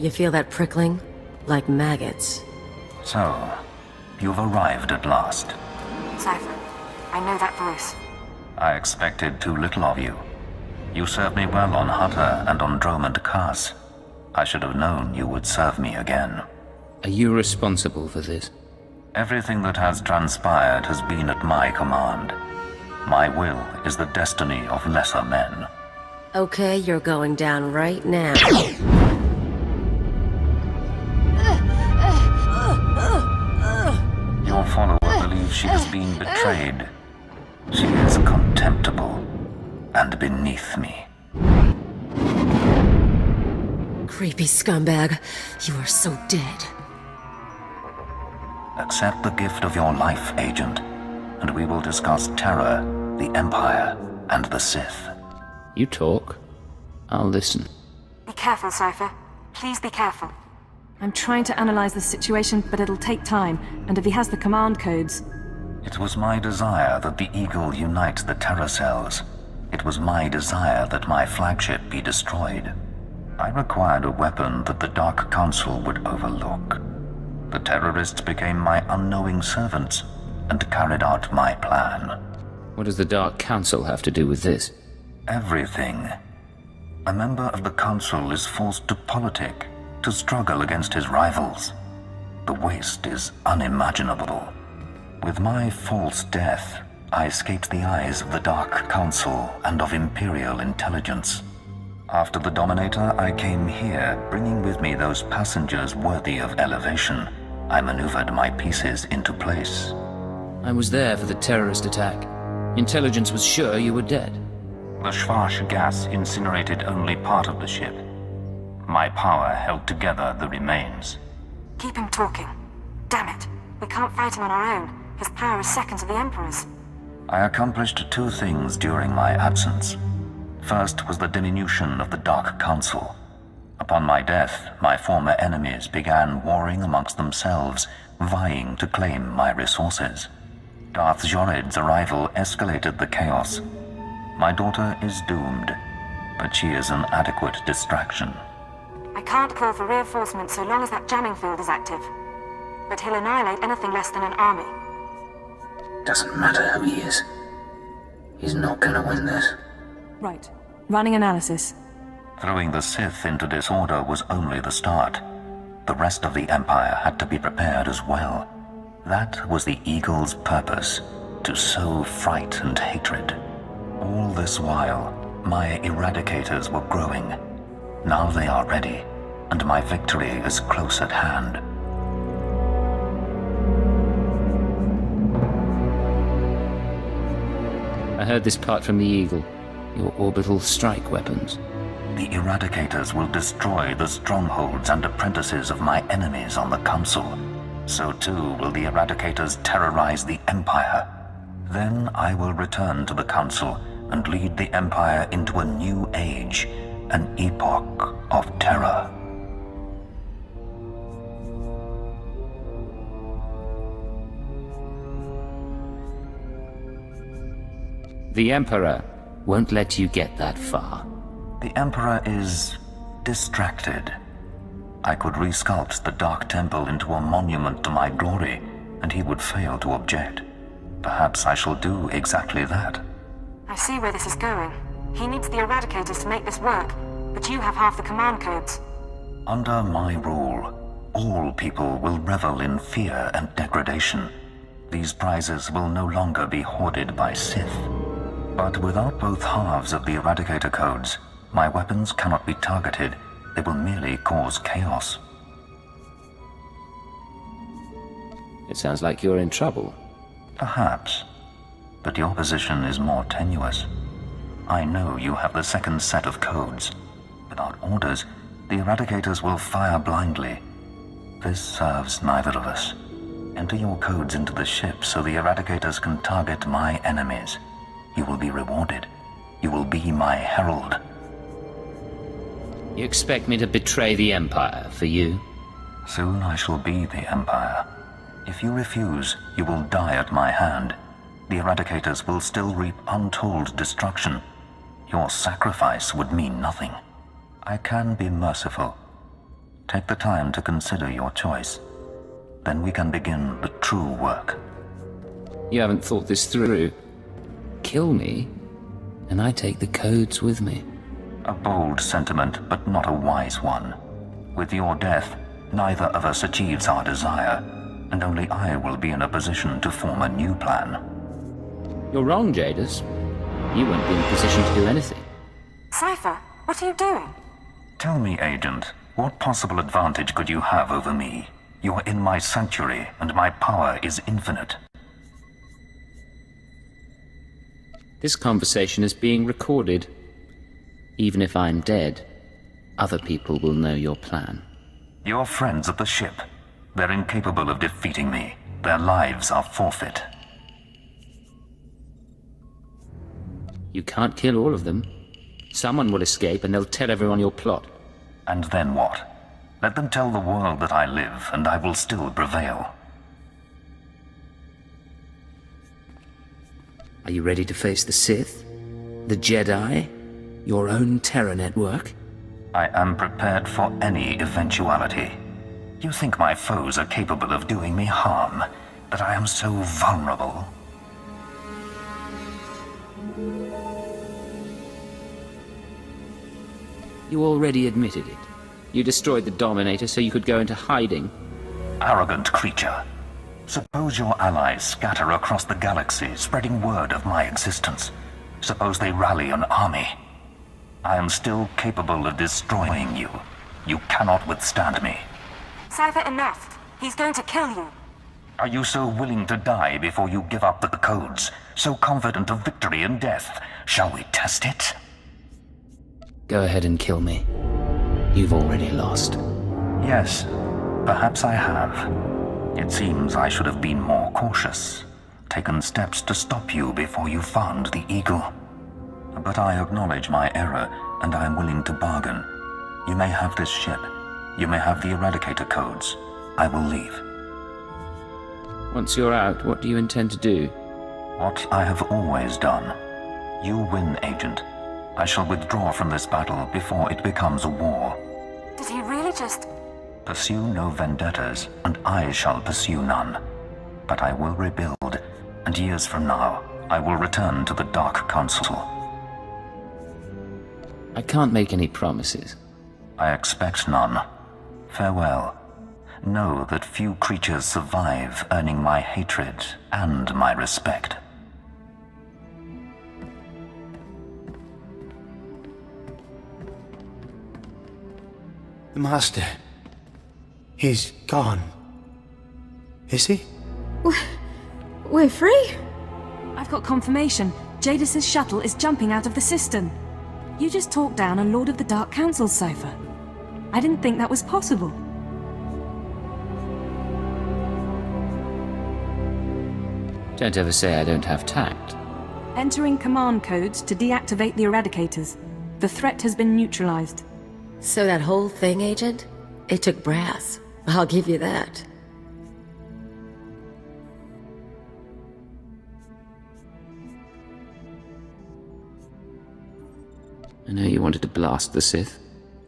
You feel that prickling? Like maggots. So, you've arrived at last. Cypher, I know that voice. I expected too little of you. You served me well on Hutter and on Dromund Kaas. I should have known you would serve me again. Are you responsible for this? Everything that has transpired has been at my command. My will is the destiny of lesser men. Okay, you're going down right now. Your follower believes she has been betrayed. She is contemptible and beneath me. Creepy scumbag. You are so dead. Accept the gift of your life, Agent, and we will discuss terror, the Empire, and the Sith. You talk. I'll listen. Be careful, Cypher. Please be careful. I'm trying to analyze the situation, but it'll take time, and if he has the command codes... It was my desire that the Eagle unite the Terror Cells. It was my desire that my flagship be destroyed. I required a weapon that the Dark Council would overlook. The terrorists became my unknowing servants and carried out my plan. What does the Dark Council have to do with this? Everything. A member of the Council is forced to politic, to struggle against his rivals. The waste is unimaginable. With my false death, I escaped the eyes of the Dark Council and of Imperial intelligence. After the Dominator, I came here, bringing with me those passengers worthy of elevation. I maneuvered my pieces into place. I was there for the terrorist attack. Intelligence was sure you were dead. The Schwarz gas incinerated only part of the ship. My power held together the remains. Keep him talking. Damn it. We can't fight him on our own. His power is second to the Emperor's. I accomplished two things during my absence. First was the diminution of the Dark Council. Upon my death, my former enemies began warring amongst themselves, vying to claim my resources. Darth Jored's arrival escalated the chaos. My daughter is doomed, but she is an adequate distraction. I can't call for reinforcements so long as that jamming field is active. But he'll annihilate anything less than an army. Doesn't matter who he is. He's not gonna win this. Right. Running analysis. Throwing the Sith into disorder was only the start. The rest of the Empire had to be prepared as well. That was the Eagle's purpose, to sow fright and hatred. All this while, my eradicators were growing. Now they are ready, and my victory is close at hand. I heard this part from the Eagle. Your orbital strike weapons. The Eradicators will destroy the strongholds and apprentices of my enemies on the Council. So too will the Eradicators terrorize the Empire. Then I will return to the Council and lead the Empire into a new age, an epoch of terror. The Emperor won't let you get that far. The Emperor is distracted. I could resculpt the Dark Temple into a monument to my glory, and he would fail to object. Perhaps I shall do exactly that. I see where this is going. He needs the Eradicators to make this work, but you have half the command codes. Under my rule, all people will revel in fear and degradation. These prizes will no longer be hoarded by Sith. But without both halves of the Eradicator codes, my weapons cannot be targeted. They will merely cause chaos. It sounds like you're in trouble. Perhaps. But your position is more tenuous. I know you have the second set of codes. Without orders, the Eradicators will fire blindly. This serves neither of us. Enter your codes into the ship so the Eradicators can target my enemies. You will be rewarded. You will be my herald. You expect me to betray the Empire for you? Soon I shall be the Empire. If you refuse, you will die at my hand. The Eradicators will still reap untold destruction. Your sacrifice would mean nothing. I can be merciful. Take the time to consider your choice. Then we can begin the true work. You haven't thought this through. Kill me, and I take the codes with me. A bold sentiment, but not a wise one. With your death, neither of us achieves our desire, and only I will be in a position to form a new plan. You're wrong, Jadis. You won't be in a position to do anything. Cypher, what are you doing? Tell me, Agent, what possible advantage could you have over me? You're in my sanctuary, and my power is infinite. This conversation is being recorded. Even if I'm dead, other people will know your plan. Your friends at the ship. They're incapable of defeating me. Their lives are forfeit. You can't kill all of them. Someone will escape and they'll tell everyone your plot. And then what? Let them tell the world that I live, and I will still prevail. Are you ready to face the Sith? The Jedi? Your own terror network? I am prepared for any eventuality. You think my foes are capable of doing me harm? That I am so vulnerable? You already admitted it. You destroyed the Dominator so you could go into hiding. Arrogant creature. Suppose your allies scatter across the galaxy, spreading word of my existence. Suppose they rally an army. I am still capable of destroying you. You cannot withstand me. Cypher, enough. He's going to kill you. Are you so willing to die before you give up the codes? So confident of victory in death? Shall we test it? Go ahead and kill me. You've already lost. Yes, perhaps I have. It seems I should have been more cautious, taken steps to stop you before you found the Eagle. But I acknowledge my error, and I am willing to bargain. You may have this ship. You may have the Eradicator codes. I will leave. Once you're out, what do you intend to do? What I have always done. You win, Agent. I shall withdraw from this battle before it becomes a war. Did he really just... Pursue no vendettas, and I shall pursue none. But I will rebuild, and years from now, I will return to the Dark Council. I can't make any promises. I expect none. Farewell. Know that few creatures survive earning my hatred and my respect. The Master... he's gone. Is he? We're free? I've got confirmation. Jadis's shuttle is jumping out of the system. You just talked down a Lord of the Dark Council, Cypher. I didn't think that was possible. Don't ever say I don't have tact. Entering command codes to deactivate the Eradicators. The threat has been neutralized. So that whole thing, Agent? It took brass. I'll give you that. I know you wanted to blast the Sith.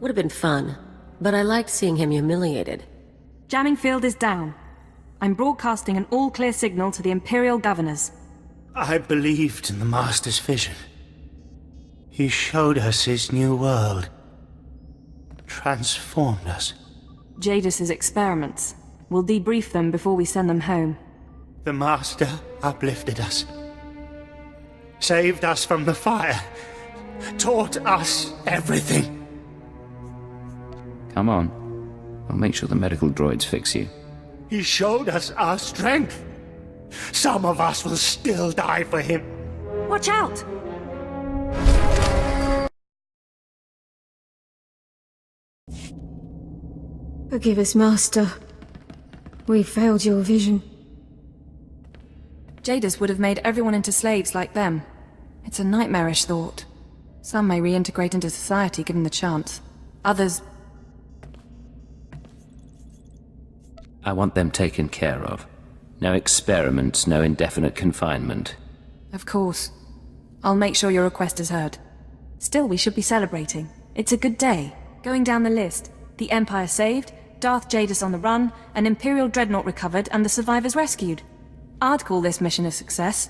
Would have been fun, but I liked seeing him humiliated. Jamming field is down. I'm broadcasting an all-clear signal to the Imperial Governors. I believed in the Master's vision. He showed us his new world. Transformed us. Jadis's experiments. We'll debrief them before we send them home. The Master uplifted us. Saved us from the fire. Taught us everything. Come on. I'll make sure the medical droids fix you. He showed us our strength. Some of us will still die for him. Watch out! Forgive us, Master. We failed your vision. Jadis would have made everyone into slaves like them. It's a nightmarish thought. Some may reintegrate into society given the chance. Others... I want them taken care of. No experiments, no indefinite confinement. Of course. I'll make sure your request is heard. Still, we should be celebrating. It's a good day. Going down the list, The Empire saved, Darth Jadis on the run, an Imperial dreadnought recovered, and the survivors rescued. I'd call this mission a success.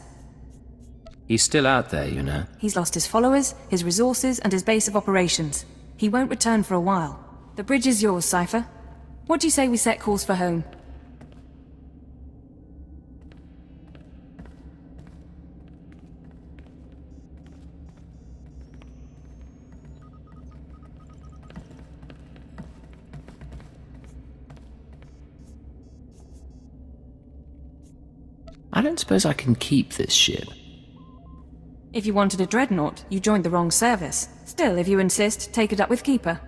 He's still out there, you know. He's lost his followers, his resources, and his base of operations. He won't return for a while. The bridge is yours, Cypher. What do you say we set course for home? I don't suppose I can keep this ship. If you wanted a dreadnought, you joined the wrong service. Still, if you insist, take it up with Keeper.